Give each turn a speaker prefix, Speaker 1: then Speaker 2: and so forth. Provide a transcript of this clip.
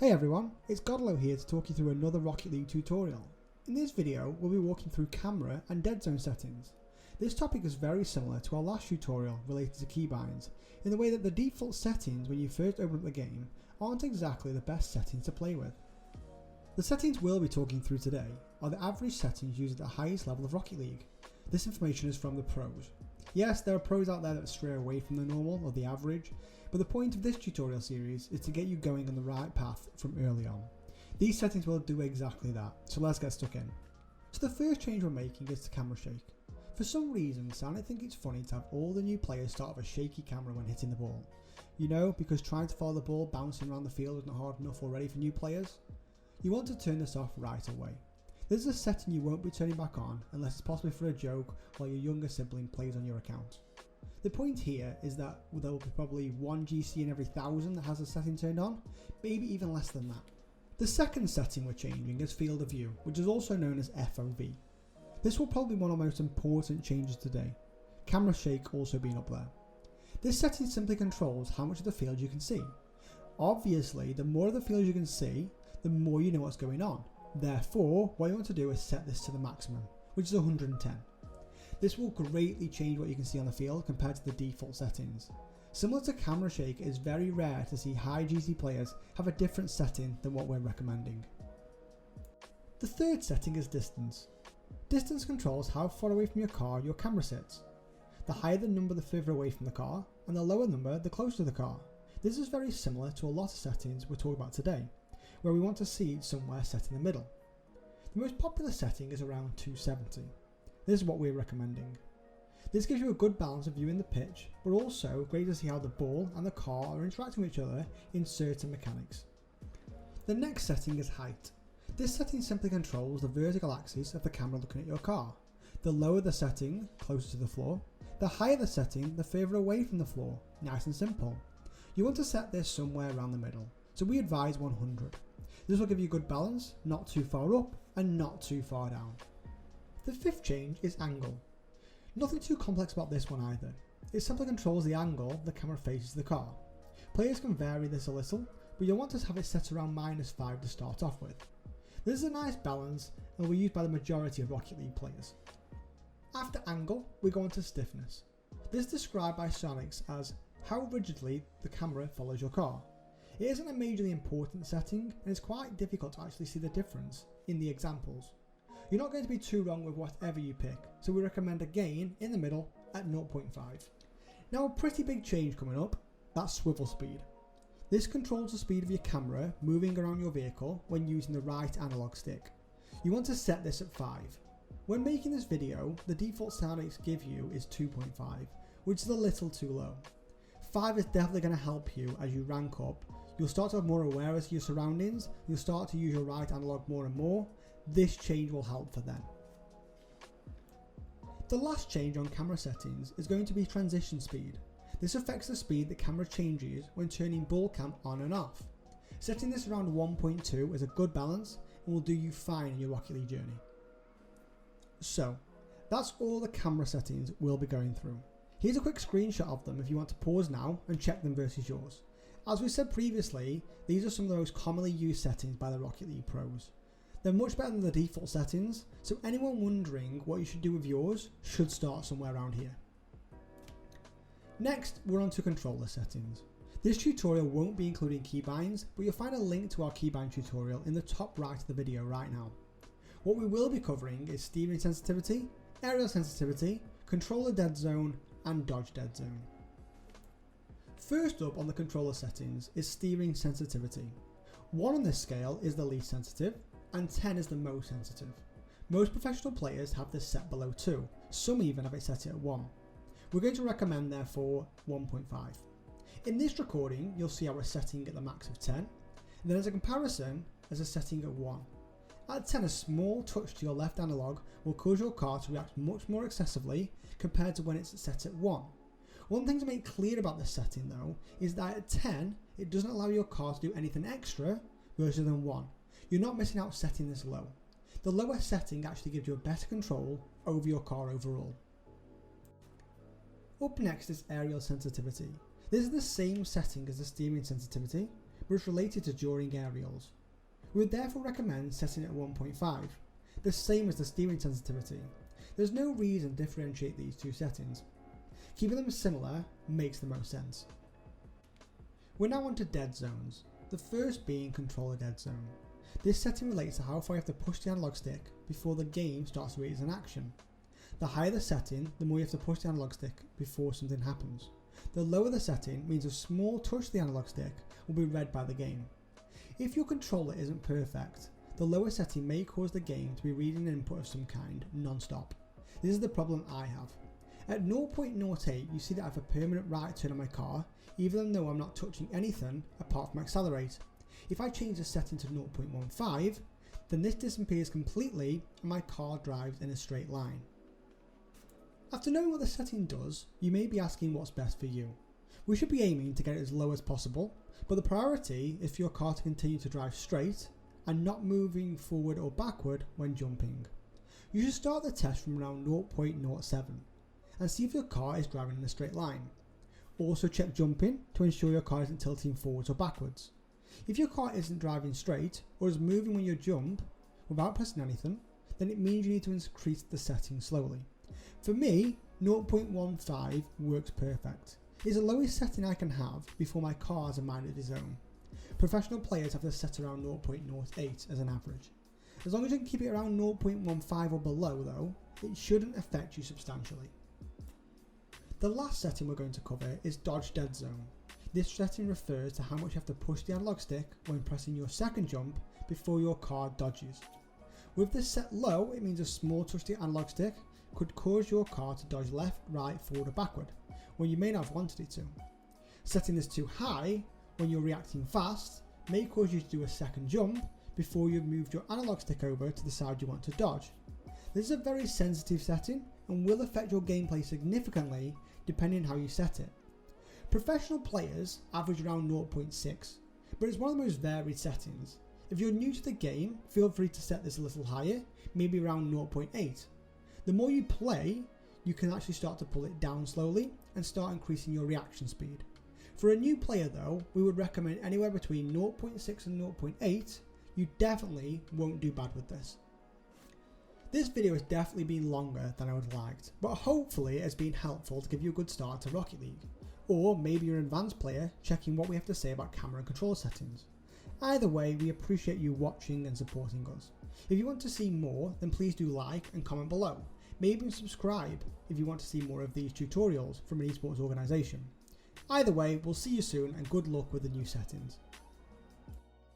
Speaker 1: Hey everyone, it's Godalo here to talk you through another Rocket League tutorial. In this video, we'll be walking through camera and dead zone settings. This topic is very similar to our last tutorial related to keybinds, in the way that the default settings when you first open up the game aren't exactly the best settings to play with. The settings we'll be talking through today are the average settings used at the highest level of Rocket League. This information is from the pros. Yes, there are pros out there that stray away from the normal or the average, but the point of this tutorial series is to get you going on the right path from early on. These settings will do exactly that, so let's get stuck in. So the first change we're making is to camera shake. For some reason, Sonic think it's funny to have all the new players start with a shaky camera when hitting the ball. You know, because trying to follow the ball bouncing around the field is not hard enough already for new players. You want to turn this off right away. This is a setting you won't be turning back on unless it's possibly for a joke while your younger sibling plays on your account. The point here is that there will be probably 1 GC in every 1,000 that has the setting turned on, maybe even less than that. The second setting we're changing is field of view, which is also known as FOV. This will probably be one of the most important changes today, camera shake also being up there. This setting simply controls how much of the field you can see. Obviously, the more of the field you can see, the more you know what's going on. Therefore, what you want to do is set this to the maximum, which is 110. This will greatly change what you can see on the field compared to the default settings. Similar to camera shake, it is very rare to see high GC players have a different setting than what we're recommending. The third setting is distance. Distance controls how far away from your car your camera sits. The higher the number, the further away from the car, and the lower number, the closer to the car. This is very similar to a lot of settings we're talking about today, where we want to see it somewhere set in the middle. The most popular setting is around 270. This is what we're recommending. This gives you a good balance of viewing the pitch, but also great to see how the ball and the car are interacting with each other in certain mechanics. The next setting is height. This setting simply controls the vertical axis of the camera looking at your car. The lower the setting, closer to the floor. The higher the setting, the further away from the floor. Nice and simple. You want to set this somewhere around the middle, so we advise 100. This will give you good balance, not too far up and not too far down. The fifth change is angle. Nothing too complex about this one either. It simply controls the angle the camera faces the car. Players can vary this a little, but you'll want to have it set around -5 to start off with. This is a nice balance and will be used by the majority of Rocket League players. After angle, we go on to stiffness. This is described by Sonics as how rigidly the camera follows your car. It isn't a majorly important setting and it's quite difficult to actually see the difference in the examples. You're not going to be too wrong with whatever you pick, so we recommend a gain in the middle at 0.5. Now a pretty big change coming up, that's swivel speed. This controls the speed of your camera moving around your vehicle when using the right analog stick. You want to set this at 5. When making this video, the default Sonics give you is 2.5, which is a little too low. 5 is definitely going to help you as you rank up. You'll start to have more awareness of your surroundings, you'll start to use your right analog more and more. This change will help for them. The last change on camera settings is going to be transition speed. This affects the speed the camera changes when turning ball cam on and off. Setting this around 1.2 is a good balance and will do you fine in your Rocket League journey. So, that's all the camera settings we'll be going through. Here's a quick screenshot of them if you want to pause now and check them versus yours. As we said previously, these are some of the most commonly used settings by the Rocket League pros. They're much better than the default settings, so anyone wondering what you should do with yours should start somewhere around here. Next, we're on to controller settings. This tutorial won't be including keybinds, but you'll find a link to our keybind tutorial in the top right of the video right now. What we will be covering is steering sensitivity, aerial sensitivity, controller dead zone, and dodge dead zone. First up on the controller settings is steering sensitivity. 1 on this scale is the least sensitive, and 10 is the most sensitive. Most professional players have this set below 2, some even have it set at 1. We're going to recommend therefore 1.5. In this recording you'll see our setting at the max of 10, and then as a comparison there's a setting at 1. At 10, a small touch to your left analog will cause your car to react much more excessively compared to when it's set at 1. One thing to make clear about this setting though is that at 10 it doesn't allow your car to do anything extra versus than 1. You're not missing out setting this low. The lower setting actually gives you a better control over your car overall. Up next is aerial sensitivity. This is the same setting as the steering sensitivity, but it's related to during aerials. We would therefore recommend setting it at 1.5, the same as the steering sensitivity. There's no reason to differentiate these two settings. Keeping them similar makes the most sense. We're now on to dead zones, the first being controller dead zone. This setting relates to how far you have to push the analog stick before the game starts to read as an action. The higher the setting, the more you have to push the analog stick before something happens. The lower the setting means a small touch to the analog stick will be read by the game. If your controller isn't perfect, the lower setting may cause the game to be reading an input of some kind non-stop. This is the problem I have. At 0.08 you see that I have a permanent right turn on my car, even though I'm not touching anything apart from accelerate. If I change the setting to 0.15, then this disappears completely and my car drives in a straight line. After knowing what the setting does, you may be asking what's best for you. We should be aiming to get it as low as possible, but the priority is for your car to continue to drive straight and not moving forward or backward when jumping. You should start the test from around 0.07 and see if your car is driving in a straight line. Also check jumping to ensure your car isn't tilting forwards or backwards. If your car isn't driving straight or is moving when you jump without pressing anything, then it means you need to increase the setting slowly. For me, 0.15 works perfect. It's the lowest setting I can have before my car has a mind of its own. Professional players have to set around 0.08 as an average. As long as you can keep it around 0.15 or below though, it shouldn't affect you substantially. The last setting we're going to cover is Dodge Dead Zone. This setting refers to how much you have to push the analog stick when pressing your second jump before your car dodges. With this set low, it means a small touch to the analog stick could cause your car to dodge left, right, forward or backward, when you may not have wanted it to. Setting this too high, when you're reacting fast, may cause you to do a second jump before you've moved your analog stick over to the side you want to dodge. This is a very sensitive setting and will affect your gameplay significantly depending on how you set it. Professional players average around 0.6, but it's one of the most varied settings. If you're new to the game, feel free to set this a little higher, maybe around 0.8. The more you play, you can actually start to pull it down slowly and start increasing your reaction speed. For a new player though, we would recommend anywhere between 0.6 and 0.8. You definitely won't do bad with this. This video has definitely been longer than I would have liked, but hopefully it has been helpful to give you a good start to Rocket League. Or maybe you're an advanced player checking what we have to say about camera and controller settings. Either way, we appreciate you watching and supporting us. If you want to see more, then please do like and comment below. Maybe even subscribe if you want to see more of these tutorials from an esports organisation. Either way, we'll see you soon and good luck with the new settings.